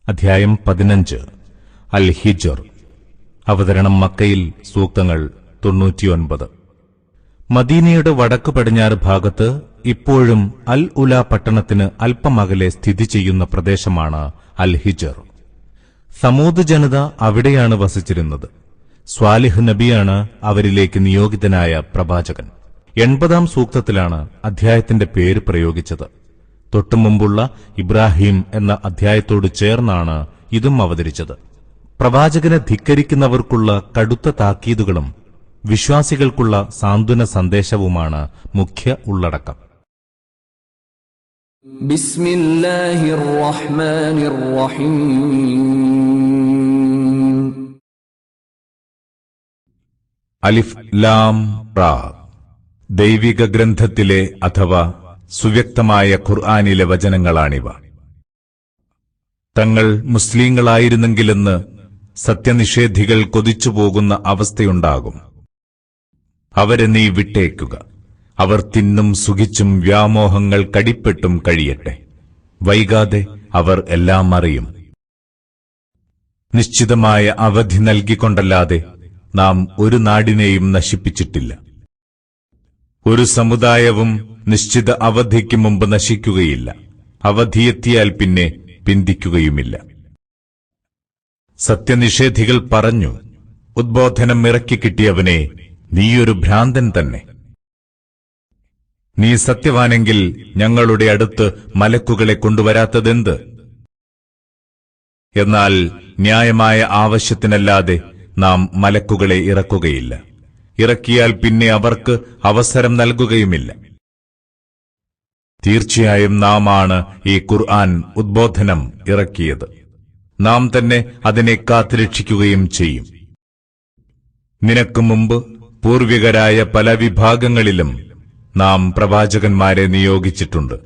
അധ്യായം 15 അൽ ഹിജ്ർ. അവതരണം മക്കയിൽ. സൂക്തങ്ങൾ 99. മദീനയുടെ വടക്കു പടിഞ്ഞാറ് ഭാഗത്ത് ഇപ്പോഴും അൽ ഉല പട്ടണത്തിന് അല്പമകലെ സ്ഥിതി ചെയ്യുന്ന പ്രദേശമാണ് അൽ ഹിജ്ർ. സമൂദ് ജനത അവിടെയാണ് വസിച്ചിരുന്നത്. സ്വാലിഹ് നബിയാണ് അവരിലേക്ക് നിയോഗിതനായ പ്രവാചകൻ. 80-ാം സൂക്തത്തിലാണ് അധ്യായത്തിന്റെ പേര് പ്രയോഗിച്ചത്. തൊട്ടുമുമ്പുള്ള ഇബ്രാഹിം എന്ന അധ്യായത്തോട് ചേർന്നാണ് ഇതും അവതരിച്ചത്. പ്രവാചകനെ ധിക്കരിക്കുന്നവർക്കുള്ള കടുത്ത താക്കീതുകളും വിശ്വാസികൾക്കുള്ള സാന്ത്വന സന്ദേശവുമാണ് മുഖ്യ ഉള്ളടക്കം. ബിസ്മില്ലാഹിർ റഹ്മാനിർ റഹീം. അലിഫ് ലാം റാ. ദൈവിക ഗ്രന്ഥത്തിലെ അഥവാ സുവ്യക്തമായ ഖുർആനിലെ വചനങ്ങളാണിവ. തങ്ങൾ മുസ്ലിങ്ങളായിരുന്നെങ്കിലെന്ന് സത്യനിഷേധികൾ കൊതിച്ചുപോകുന്ന അവസ്ഥയുണ്ടാകും. അവരെ നീ വിട്ടേക്കുക. അവർ തിന്നും സുഖിച്ചും വ്യാമോഹങ്ങൾ കടിപ്പെട്ടും കഴിയട്ടെ. വൈകാതെ അവർ എല്ലാം അറിയും. നിശ്ചിതമായ അവധി നൽകിക്കൊണ്ടല്ലാതെ നാം ഒരു നാടിനെയും നശിപ്പിച്ചിട്ടില്ല. ഒരു സമുദായവും നിശ്ചിത അവധിക്ക് മുമ്പ് നശിക്കുകയില്ല. അവധിയെത്തിയാൽ പിന്നെ പിന്തിക്കുകയുമില്ല. സത്യനിഷേധികൾ പറഞ്ഞു, ഉദ്ബോധനം ഇറക്കിക്കിട്ടിയവനെ, നീയൊരു ഭ്രാന്തൻ തന്നെ. നീ സത്യവാനെങ്കിൽ ഞങ്ങളുടെ അടുത്ത് മലക്കുകളെ കൊണ്ടുവരാത്തതെന്ത്? എന്നാൽ ന്യായമായ ആവശ്യത്തിനല്ലാതെ നാം മലക്കുകളെ ഇറക്കുകയില്ല. ഇറക്കിയാൽ പിന്നെ അവർക്ക് അവസരം നൽകുകയുമില്ല. തീർച്ചയായും നാമാണ് ഈ ഖുർആൻ ഉദ്ബോധനം ഇറക്കിയത്. നാം തന്നെ അതിനെ കാത്തുരക്ഷിക്കുകയും ചെയ്യും. നിനക്ക് മുമ്പ് പൂർവികരായ പല വിഭാഗങ്ങളിലും നാം പ്രവാചകന്മാരെ നിയോഗിച്ചിട്ടുണ്ട്.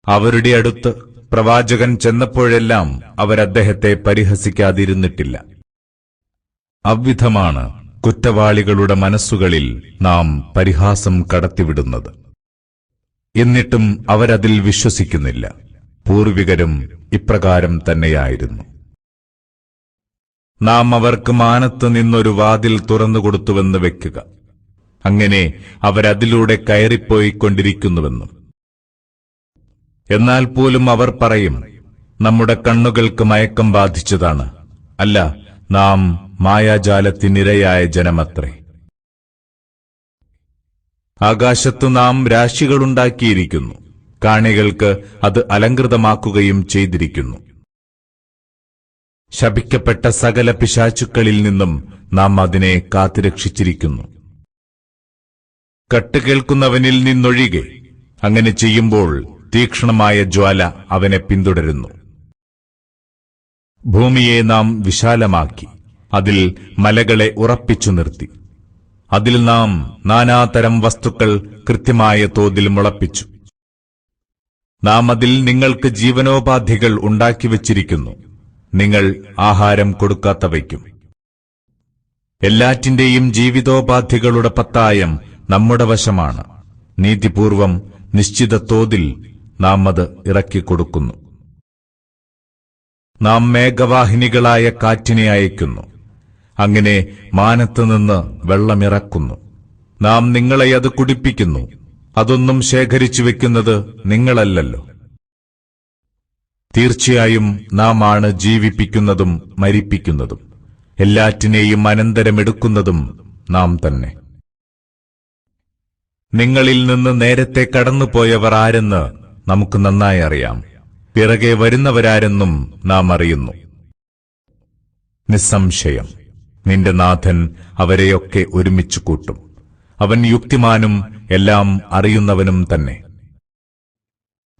അവരുടെ അടുത്ത് പ്രവാചകൻ ചെന്നപ്പോഴെല്ലാം അവരദ്ദേഹത്തെ പരിഹസിക്കാതിരുന്നിട്ടില്ല. അവ്വിധമാണ് കുറ്റവാളികളുടെ മനസ്സുകളിൽ നാം പരിഹാസം കടത്തിവിടുന്നത്. എന്നിട്ടും അവരതിൽ വിശ്വസിക്കുന്നില്ല. പൂർവികരും ഇപ്രകാരം തന്നെയായിരുന്നു. നാം അവർക്ക് മാനത്ത് നിന്നൊരു വാതിൽ തുറന്നുകൊടുത്തുവെന്ന് വെക്കുക. അങ്ങനെ അവരതിലൂടെ കയറിപ്പോയിക്കൊണ്ടിരിക്കുന്നുവെന്നും. എന്നാൽ പോലും അവർ പറയും, നമ്മുടെ കണ്ണുകൾക്ക് മയക്കം ബാധിച്ചതാണ്. അല്ല, നാം മായാജാലത്തിനിരയായ ജനമത്രേ. ആകാശത്തു നാം രാശികളുണ്ടാക്കിയിരിക്കുന്നു. കാണികൾക്ക് അത് അലങ്കൃതമാക്കുകയും ചെയ്തിരിക്കുന്നു. ശപിക്കപ്പെട്ട സകല പിശാചുക്കളിൽ നിന്നും നാം അതിനെ കാത്തുരക്ഷിച്ചിരിക്കുന്നു, കട്ടുകേൾക്കുന്നവനിൽ നിന്നൊഴികെ. അങ്ങനെ ചെയ്യുമ്പോൾ തീക്ഷ്ണമായ ജ്വാല അവനെ പിന്തുടരുന്നു. ഭൂമിയെ നാം വിശാലമാക്കി, അതിൽ മലകളെ ഉറപ്പിച്ചു നിർത്തി. അതിൽ നാം നാനാതരം വസ്തുക്കൾ കൃത്യമായ തോതിൽ മുളപ്പിച്ചു. നാം അതിൽ നിങ്ങൾക്ക് ജീവനോപാധികൾ ഉണ്ടാക്കിവച്ചിരിക്കുന്നു, നിങ്ങൾ ആഹാരം കൊടുക്കാത്തവയ്ക്കും. എല്ലാറ്റിന്റെയും ജീവിതോപാധികളുടെ പത്തായം നമ്മുടെ വശമാണ്. നീതിപൂർവം നിശ്ചിത തോതിൽ നാം അത് ഇറക്കിക്കൊടുക്കുന്നു. നാം മേഘവാഹിനികളായ കാറ്റിനെ അയക്കുന്നു. അങ്ങനെ മാനത്തുനിന്ന് വെള്ളമിറക്കുന്നു. നാം നിങ്ങളെ അത് കുടിപ്പിക്കുന്നു. അതൊന്നും ശേഖരിച്ചു വെക്കുന്നത് നിങ്ങളല്ലല്ലോ. തീർച്ചയായും നാം ആണ് ജീവിപ്പിക്കുന്നതും മരിപ്പിക്കുന്നതും. എല്ലാറ്റിനെയും അനന്തരമെടുക്കുന്നതും നാം തന്നെ. നിങ്ങളിൽ നിന്ന് നേരത്തെ കടന്നുപോയവർ ആരെന്ന് നമുക്ക് നന്നായി അറിയാം. പിറകെ വരുന്നവരാരെന്നും നാം അറിയുന്നു. നിസ്സംശയം നിന്റെ നാഥൻ അവരെയൊക്കെ ഒരുമിച്ചു കൂട്ടും. അവൻ യുക്തിമാനും എല്ലാം അറിയുന്നവനും തന്നെ.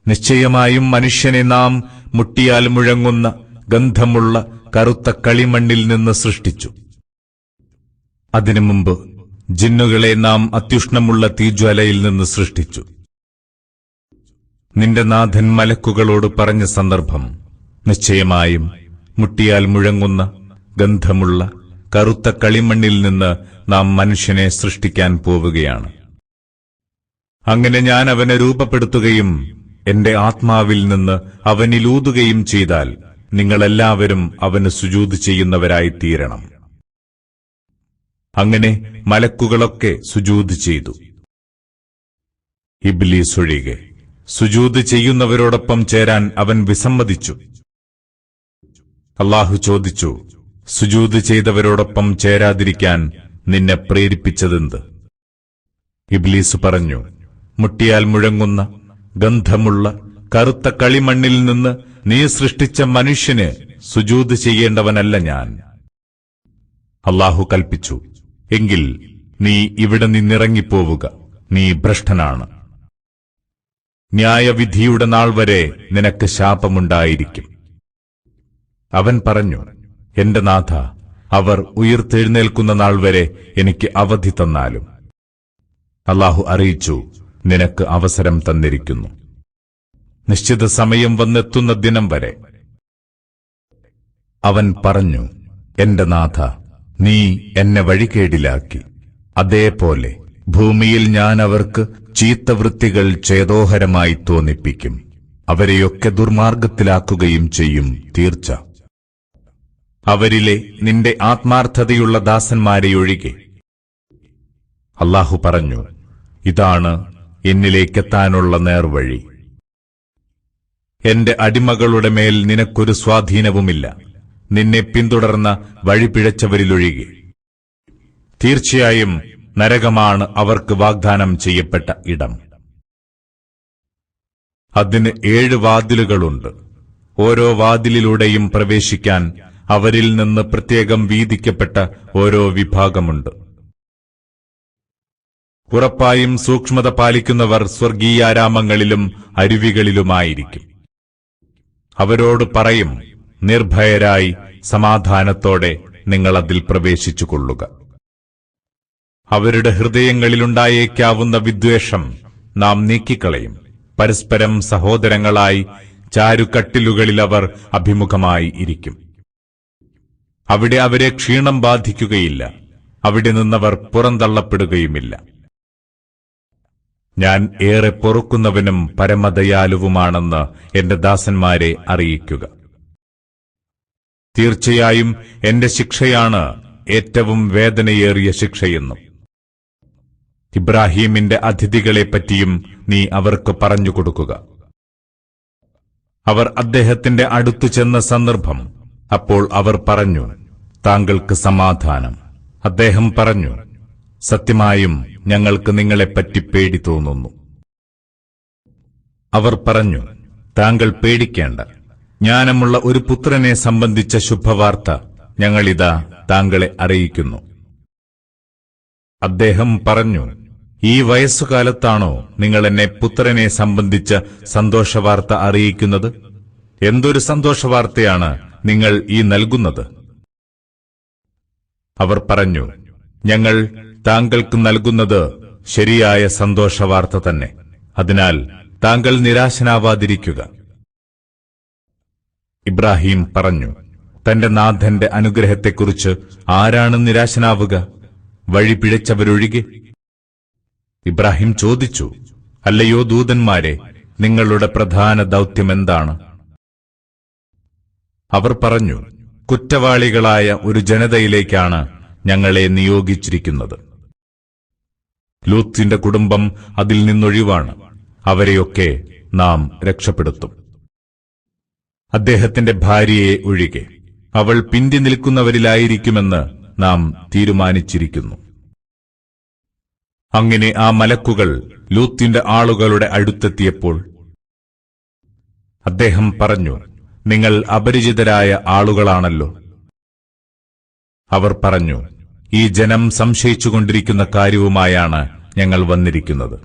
നിശ്ചയമായും മനുഷ്യനെ നാം മുട്ടിയാൽ മുഴങ്ങുന്ന ഗന്ധമുള്ള കറുത്ത കളിമണ്ണിൽ നിന്ന് സൃഷ്ടിച്ചു. അതിനു മുമ്പ് ജിന്നുകളെ നാം അത്യുഷ്ണമുള്ള തീജ്വാലയിൽ നിന്ന് സൃഷ്ടിച്ചു. നിന്റെ നാഥൻ മലക്കുകളോട് പറഞ്ഞ സന്ദർഭം, നിശ്ചയമായും മുട്ടിയാൽ മുഴങ്ങുന്ന ഗന്ധമുള്ള കറുത്ത കളിമണ്ണിൽ നിന്ന് നാം മനുഷ്യനെ സൃഷ്ടിക്കാൻ പോവുകയാണ്. അങ്ങനെ ഞാൻ അവനെ രൂപപ്പെടുത്തുകയും എന്റെ ആത്മാവിൽ നിന്ന് അവനിലൂതുകയും ചെയ്താൽ നിങ്ങളെല്ലാവരും അവന് സുജൂദ് ചെയ്യുന്നവരായി തീരണം. അങ്ങനെ മലക്കുകളൊക്കെ സുജൂദ് ചെയ്തു, ഇബ്ലീസ് ഒഴികെ. സുജൂദ് ചെയ്യുന്നവരോടൊപ്പം ചേരാൻ അവൻ വിസമ്മതിച്ചു. അല്ലാഹു ചോദിച്ചു, സുജൂദ് ചെയ്തവരോടൊപ്പം ചേരാതിരിക്കാൻ നിന്നെ പ്രേരിപ്പിച്ചതെന്ത്? ഇബ്ലീസ് പറഞ്ഞു, മുട്ടിയാൽ മുഴങ്ങുന്ന ഗന്ധമുള്ള കറുത്ത കളിമണ്ണിൽ നിന്ന് നീ സൃഷ്ടിച്ച മനുഷ്യന് സുജൂദ് ചെയ്യേണ്ടവനല്ല ഞാൻ. അല്ലാഹു കൽപ്പിച്ചു, എങ്കിൽ നീ ഇവിടെ നിന്നിറങ്ങിപ്പോവുക, നീ ഭ്രഷ്ടനാണ്. ന്യായവിധിയുടെ നാൾ വരെ നിനക്ക് ശാപമുണ്ടായിരിക്കും. അവൻ പറഞ്ഞു, എന്റെ നാഥ, അവർ ഉയിർത്തെഴുന്നേൽക്കുന്ന നാൾ വരെ എനിക്ക് അവധി തന്നാലും. അല്ലാഹു അറിയിച്ചു, നിനക്ക് അവസരം തന്നിരിക്കുന്നു, നിശ്ചിത സമയം വന്നെത്തുന്ന ദിനം വരെ. അവൻ പറഞ്ഞു, എന്റെ നാഥ, നീ എന്നെ വഴികേടിലാക്കി. അതേപോലെ ഭൂമിയിൽ ഞാൻ അവർക്ക് ചീത്തവൃത്തികൾ ചേതോഹരമായി തോന്നിപ്പിക്കും. അവരെയൊക്കെ ദുർമാർഗത്തിലാക്കുകയും ചെയ്യും തീർച്ച. അവരിലെ നിന്റെ ആത്മാർത്ഥതയുള്ള ദാസന്മാരെയൊഴികെ. അല്ലാഹു പറഞ്ഞു, ഇതാണ് എന്നിലേക്കെത്താനുള്ള നേർവഴി. എന്റെ അടിമകളുടെ മേൽ നിനക്കൊരു സ്വാധീനവുമില്ല, നിന്നെ പിന്തുടർന്ന വഴിപിഴച്ചവരിലൊഴികെ. തീർച്ചയായും നരകമാണ് അവർക്ക് വാഗ്ദാനം ചെയ്യപ്പെട്ട ഇടം. അതിന് 7 വാതിലുകളുണ്ട്. ഓരോ വാതിലിലൂടെയും പ്രവേശിക്കാൻ അവരിൽ നിന്ന് പ്രത്യേകം വീതിക്കപ്പെട്ട ഓരോ വിഭാഗമുണ്ട്. ഉറപ്പായും സൂക്ഷ്മത പാലിക്കുന്നവർ സ്വർഗീയാരാമങ്ങളിലും അരുവികളിലുമായിരിക്കും. അവരോട് പറയും, നിർഭയരായി സമാധാനത്തോടെ നിങ്ങൾ അതിൽ പ്രവേശിച്ചുകൊള്ളുക. അവരുടെ ഹൃദയങ്ങളിലുണ്ടായേക്കാവുന്ന വിദ്വേഷം നാം നീക്കിക്കളയും. പരസ്പരം സഹോദരങ്ങളായി ചാരുകട്ടിലുകളിൽ അവർ അഭിമുഖമായി ഇരിക്കും. അവിടെ അവരെ ക്ഷീണം ബാധിക്കുകയില്ല, അവിടെ നിന്നവർ പുറന്തള്ളപ്പെടുകയുമില്ല. ഞാൻ ഏറെ പൊറുക്കുന്നവനും പരമദയാലുവുമാണെന്ന് എന്റെ ദാസന്മാരെ അറിയിക്കുക. തീർച്ചയായും എന്റെ ശിക്ഷയാണ് ഏറ്റവും വേദനയേറിയ ശിക്ഷയെന്നും. ഇബ്രാഹീമിന്റെ അതിഥികളെപ്പറ്റിയും നീ അവർക്ക് പറഞ്ഞുകൊടുക്കുക. അവർ അദ്ദേഹത്തിന്റെ അടുത്തു ചെന്ന സന്ദർഭം. അപ്പോൾ അവർ പറഞ്ഞു, താങ്കൾക്ക് സമാധാനം. അദ്ദേഹം പറഞ്ഞു, സത്യമായും ഞങ്ങൾക്ക് നിങ്ങളെപ്പറ്റി പേടി തോന്നുന്നു. അവർ പറഞ്ഞു, താങ്കൾ പേടിക്കേണ്ട. ജ്ഞാനമുള്ള ഒരു പുത്രനെ സംബന്ധിച്ച ശുഭവാർത്ത ഞങ്ങളിതാ താങ്കളെ അറിയിക്കുന്നു. അദ്ദേഹം പറഞ്ഞു, ഈ വയസ്സുകാലത്താണോ നിങ്ങൾ എന്നെ പുത്രനെ സംബന്ധിച്ച സന്തോഷവാർത്ത അറിയിക്കുന്നത്? എന്തൊരു സന്തോഷവാർത്തയാണ് നിങ്ങൾ ഈ നൽകുന്നത്? അവർ പറഞ്ഞു, ഞങ്ങൾ താങ്കൾക്ക് നൽകുന്നത് ശരിയായ സന്തോഷവാർത്ത തന്നെ. അതിനാൽ താങ്കൾ നിരാശനാവാതിരിക്കുക. ഇബ്രാഹിം പറഞ്ഞു, തന്റെ നാഥന്റെ അനുഗ്രഹത്തെക്കുറിച്ച് ആരാണ് നിരാശനാവുക, വഴി പിഴച്ചവരൊഴികെ? ഇബ്രാഹിം ചോദിച്ചു, അല്ലയോ ദൂതന്മാരെ, നിങ്ങളുടെ പ്രധാന ദൗത്യമെന്താണ്? അവർ പറഞ്ഞു, കുറ്റവാളികളായ ഒരു ജനതയിലേക്കാണ് ഞങ്ങളെ നിയോഗിച്ചിരിക്കുന്നത്. ലൂത്തിന്റെ കുടുംബം അതിൽ നിന്നൊഴിവാണ്. അവരെയൊക്കെ നാം രക്ഷപ്പെടുത്തും, അദ്ദേഹത്തിന്റെ ഭാര്യയെ ഒഴികെ. അവൾ പിന്തി നിൽക്കുന്നവരിലായിരിക്കുമെന്ന് നാം തീരുമാനിച്ചിരിക്കുന്നു. അങ്ങനെ ആ മലക്കുകൾ ലൂത്തിന്റെ ആളുകളുടെ അടുത്തെത്തിയപ്പോൾ അദ്ദേഹം പറഞ്ഞു, നിങ്ങൾ അപരിചിതരായ ആളുകളാണല്ലോ. അവർ പറഞ്ഞു, ഈ ജനം സംശയിച്ചുകൊണ്ടിരിക്കുന്ന കാര്യവുമായാണ് ഞങ്ങൾ വന്നിരിക്കുന്നത്.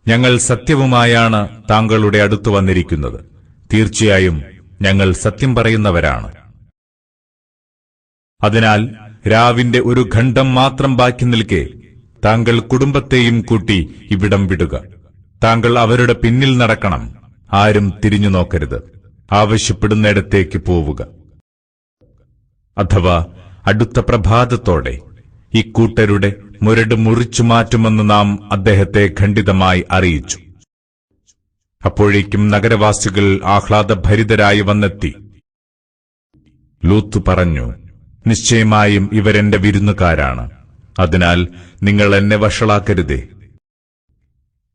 ഞങ്ങൾ സത്യവുമായാണ് താങ്കളുടെ അടുത്ത് വന്നിരിക്കുന്നത്. തീർച്ചയായും ഞങ്ങൾ സത്യം പറയുന്നവരാണ്. അതിനാൽ രാവിന്റെ ഒരു ഖണ്ഡം മാത്രം ബാക്കി നിൽക്കെ താങ്കൾ കുടുംബത്തെയും കൂട്ടി ഇവിടം വിടുക. താങ്കൾ അവരുടെ പിന്നിൽ നടക്കണം. ആരും തിരിഞ്ഞു നോക്കരുത്. ആവശ്യപ്പെടുന്നിടത്തേക്ക് പോവുക. അഥവാ അടുത്ത പ്രഭാതത്തോടെ ഇക്കൂട്ടരുടെ മുരട് മുറിച്ചു മാറ്റുമെന്ന് നാം അദ്ദേഹത്തെ ഖണ്ഡിതമായി അറിയിച്ചു. അപ്പോഴേക്കും നഗരവാസികൾ ആഹ്ലാദഭരിതരായി വന്നെത്തി. ലൂത്ത് പറഞ്ഞു, നിശ്ചയമായും ഇവരെന്റെ വിരുന്നുകാരാണ്, അതിനാൽ നിങ്ങൾ എന്നെ വഷളാക്കരുതേ.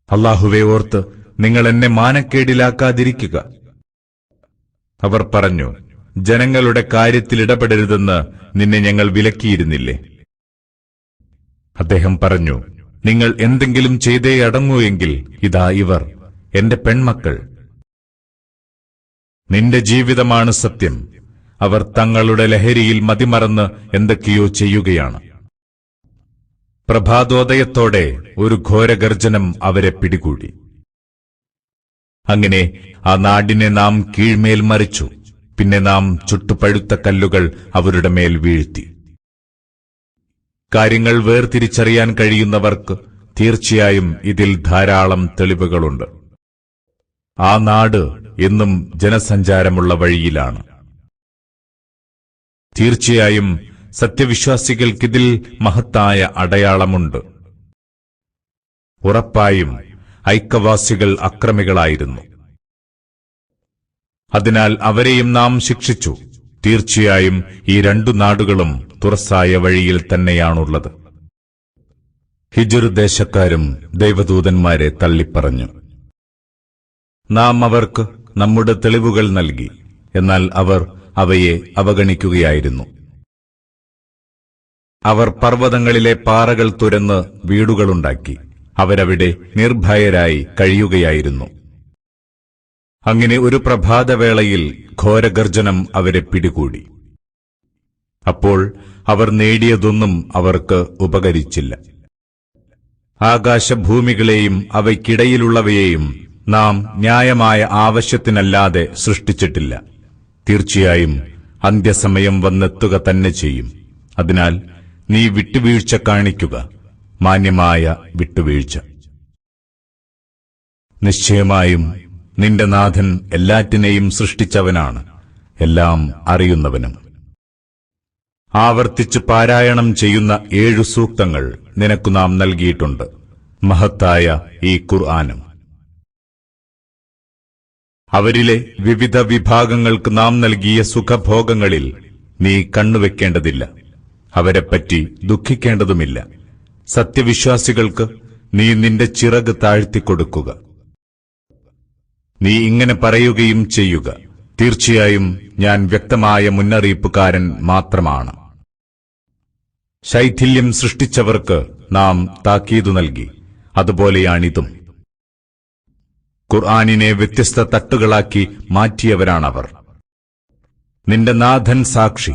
അല്ലാഹുവേ ഓർത്ത് നിങ്ങൾ എന്നെ മാനക്കേടിലാക്കാതിരിക്കുക. അവർ പറഞ്ഞു, ജനങ്ങളുടെ കാര്യത്തിൽ ഇടപെടരുതെന്ന് നിന്നെ ഞങ്ങൾ വിലക്കിയിരുന്നില്ലേ? അദ്ദേഹം പറഞ്ഞു, നിങ്ങൾ എന്തെങ്കിലും ചെയ്തേ അടങ്ങൂ എങ്കിൽ ഇതാ ഇവർ എന്റെ പെൺമക്കൾ. നിന്റെ ജീവിതമാണ് സത്യം. അവർ തങ്ങളുടെ ലഹരിയിൽ മതിമറന്ന് എന്തൊക്കെയോ ചെയ്യുകയാണ്. പ്രഭാതോദയത്തോടെ ഒരു ഘോരഗർജനം അവരെ പിടികൂടി. അങ്ങനെ ആ നാടിനെ നാം കീഴ്മേൽ മറിച്ചു. പിന്നെ നാം ചുട്ടുപഴുത്ത കല്ലുകൾ അവരുടെ മേൽ വീഴ്ത്തി. കാര്യങ്ങൾ വേർതിരിച്ചറിയാൻ കഴിയുന്നവർക്ക് തീർച്ചയായും ഇതിൽ ധാരാളം തെളിവുകളുണ്ട്. ആ നാട് എന്നും ജനസഞ്ചാരമുള്ള വഴിയിലാണ്. തീർച്ചയായും സത്യവിശ്വാസികൾക്കിതിൽ മഹത്തായ അടയാളമുണ്ട്. ഉറപ്പായും ഐക്യവാസികൾ അക്രമികളായിരുന്നു. അതിനാൽ അവരെയും നാം ശിക്ഷിച്ചു. തീർച്ചയായും ഈ രണ്ടു നാടുകളും തുറസായ വഴിയിൽ തന്നെയാണുള്ളത്. ഹിജ്ർ ദേശക്കാരും ദൈവദൂതന്മാരെ തള്ളിപ്പറഞ്ഞു. നാം അവർക്ക് നമ്മുടെ തെളിവുകൾ നൽകി, എന്നാൽ അവർ അവയെ അവഗണിക്കുകയായിരുന്നു. അവർ പർവ്വതങ്ങളിലെ പാറകൾ തുരന്ന് വീടുകളുണ്ടാക്കി. അവരവിടെ നിർഭയരായി കഴിയുകയായിരുന്നു. അങ്ങനെ ഒരു പ്രഭാതവേളയിൽ ഘോരഗർജനം അവരെ പിടികൂടി. അപ്പോൾ അവർ നേടിയതൊന്നും അവർക്ക് ഉപകരിച്ചില്ല. ആകാശഭൂമികളെയും അവയ്ക്കിടയിലുള്ളവയെയും നാം ന്യായമായ ആവശ്യത്തിനല്ലാതെ സൃഷ്ടിച്ചിട്ടില്ല. തീർച്ചയായും അന്ത്യസമയം വന്നെത്തുക തന്നെ ചെയ്യും. അതിനാൽ നീ വിട്ടുവീഴ്ച കാണിക്കുക, മാന്യമായ വിട്ടുവീഴ്ച. നിശ്ചയമായും നിന്റെ നാഥൻ എല്ലാറ്റിനെയും സൃഷ്ടിച്ചവനാണ്, എല്ലാം അറിയുന്നവനും. ആവർത്തിച്ച് പാരായണം ചെയ്യുന്ന 7 സൂക്തങ്ങൾ നിനക്കു നാം നൽകിയിട്ടുണ്ട്, മഹത്തായ ഈ ഖുർആനും. അവരിലെ വിവിധ വിഭാഗങ്ങൾക്ക് നാം നൽകിയ സുഖഭോഗങ്ങളിൽ നീ കണ്ണുവെക്കേണ്ടതില്ല, അവരെപ്പറ്റി ദുഃഖിക്കേണ്ടതുമില്ല. സത്യവിശ്വാസികൾക്ക് നീ നിന്റെ ചിറക് താഴ്ത്തിക്കൊടുക്കുക. നീ ഇങ്ങനെ പറയുകയും ചെയ്യുക, തീർച്ചയായും ഞാൻ വ്യക്തമായ മുന്നറിയിപ്പുകാരൻ മാത്രമാണ്. ശൈഥില്യം സൃഷ്ടിച്ചവർക്ക് നാം താക്കീതു നൽകി, അതുപോലെയാണിതും. ഖുർആനിനെ വ്യത്യസ്ത തട്ടുകളാക്കി മാറ്റിയവരാണവർ. നിന്റെ നാഥൻ സാക്ഷി,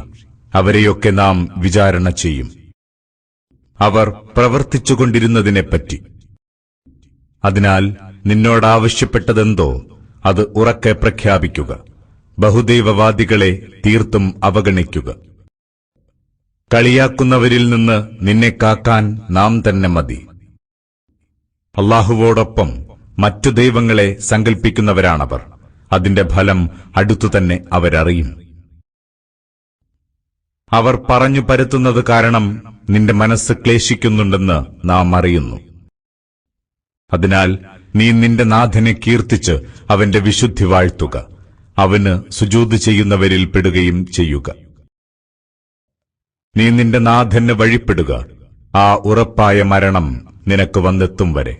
അവരെയൊക്കെ നാം വിചാരണ ചെയ്യും. അവർ പ്രവർത്തിച്ചുകൊണ്ടിരുന്നതിനെപ്പറ്റി. അതിനാൽ നിന്നോടാവശ്യപ്പെട്ടതെന്തോ അത് ഉറക്കെ പ്രഖ്യാപിക്കുക. ബഹുദൈവവാദികളെ തീർത്തും അവഗണിക്കുക. കളിയാക്കുന്നവരിൽ നിന്ന് നിന്നെ കാക്കാൻ നാം തന്നെ മതി. അല്ലാഹുവോടൊപ്പം മറ്റു ദൈവങ്ങളെ സങ്കൽപ്പിക്കുന്നവരാണവർ. അതിന്റെ ഫലം അടുത്തുതന്നെ അവരറിയും. അവർ പറഞ്ഞു പരത്തുന്നത് കാരണം നിന്റെ മനസ്സ് ക്ലേശിക്കുന്നുണ്ടെന്ന് നാം അറിയുന്നു. അതിനാൽ നീ നിന്റെ നാഥനെ കീർത്തിച്ച് അവന്റെ വിശുദ്ധി വാഴ്ത്തുക. അവന് സുജൂദ് ചെയ്യുന്നവരിൽ പെടുകയും ചെയ്യുക. നീ നിന്റെ നാഥന് വഴിപ്പെടുക, ആ ഉറപ്പായ മരണം നിനക്ക് വന്നെത്തും വരെ.